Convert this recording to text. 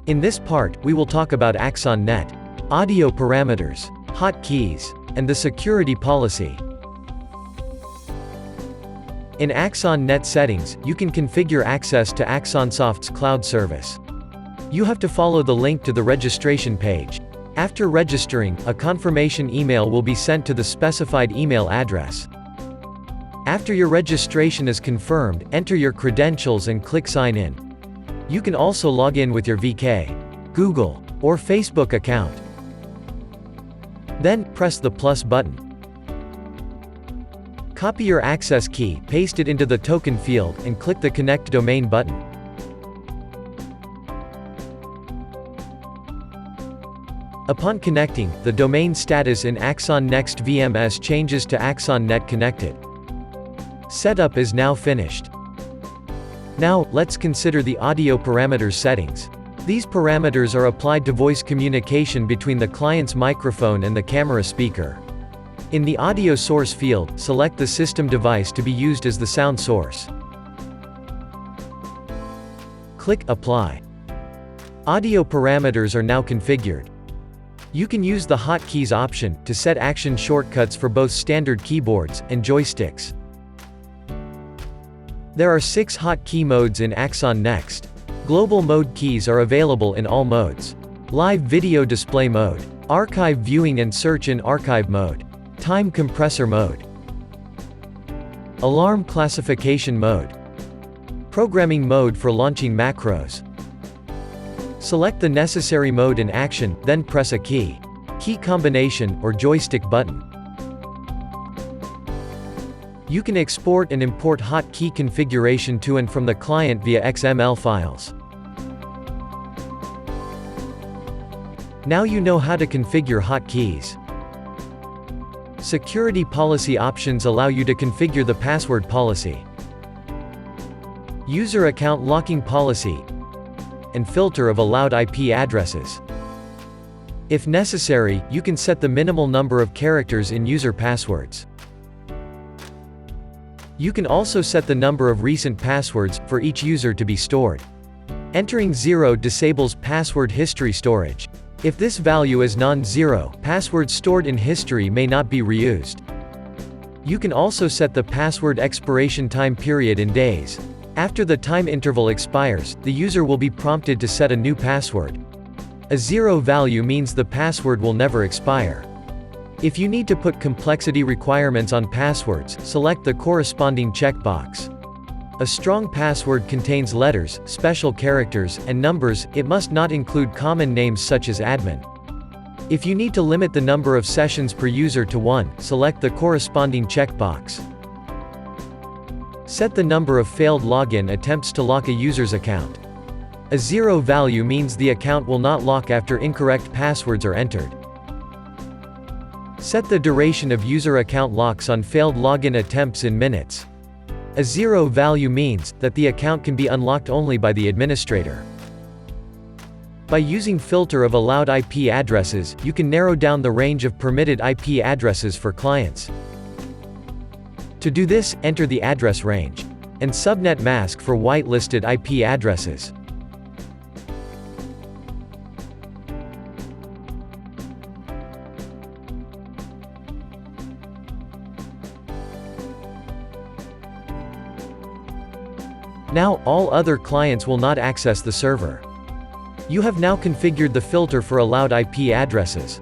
In this part, we will talk about Axxon Net, audio parameters, hotkeys, and the security policy. In Axxon Net settings, you can configure access to AxxonSoft's cloud service. You have to follow the link to the registration page. After registering, a confirmation email will be sent to the specified email address. After your registration is confirmed, enter your credentials and click Sign In. You can also log in with your VK, Google, or Facebook account. Then, press the plus button. Copy your access key, paste it into the token field, and click the Connect Domain button. Upon connecting, the domain status in Axxon Next VMS changes to Axxon Net Connected. Setup is now finished. Now, let's consider the audio parameters settings. These parameters are applied to voice communication between the client's microphone and the camera speaker. In the audio source field, select the system device to be used as the sound source. Click Apply. Audio parameters are now configured. You can use the hotkeys option to set action shortcuts for both standard keyboards and joysticks. There are 6 hotkey modes in Axxon Next. Global mode keys are available in all modes. Live video display mode, archive viewing and search in archive mode, time compressor mode, alarm classification mode, programming mode for launching macros. Select the necessary mode in action, then press a key combination, or joystick button. You can export and import hotkey configuration to and from the client via XML files. Now you know how to configure hotkeys. Security policy options allow you to configure the password policy, user account locking policy, and filter of allowed IP addresses. If necessary, you can set the minimal number of characters in user passwords. You can also set the number of recent passwords for each user to be stored. Entering 0 disables password history storage. If this value is non-zero, passwords stored in history may not be reused. You can also set the password expiration time period in days. After the time interval expires, the user will be prompted to set a new password. A 0 value means the password will never expire. If you need to put complexity requirements on passwords, select the corresponding checkbox. A strong password contains letters, special characters, and numbers. It must not include common names such as admin. If you need to limit the number of sessions per user to 1, select the corresponding checkbox. Set the number of failed login attempts to lock a user's account. A 0 value means the account will not lock after incorrect passwords are entered. Set the duration of user account locks on failed login attempts in minutes. A 0 value means that the account can be unlocked only by the administrator. By using filter of allowed IP addresses, you can narrow down the range of permitted IP addresses for clients. To do this, enter the address range and subnet mask for whitelisted IP addresses. Now, all other clients will not access the server. You have now configured the filter for allowed IP addresses.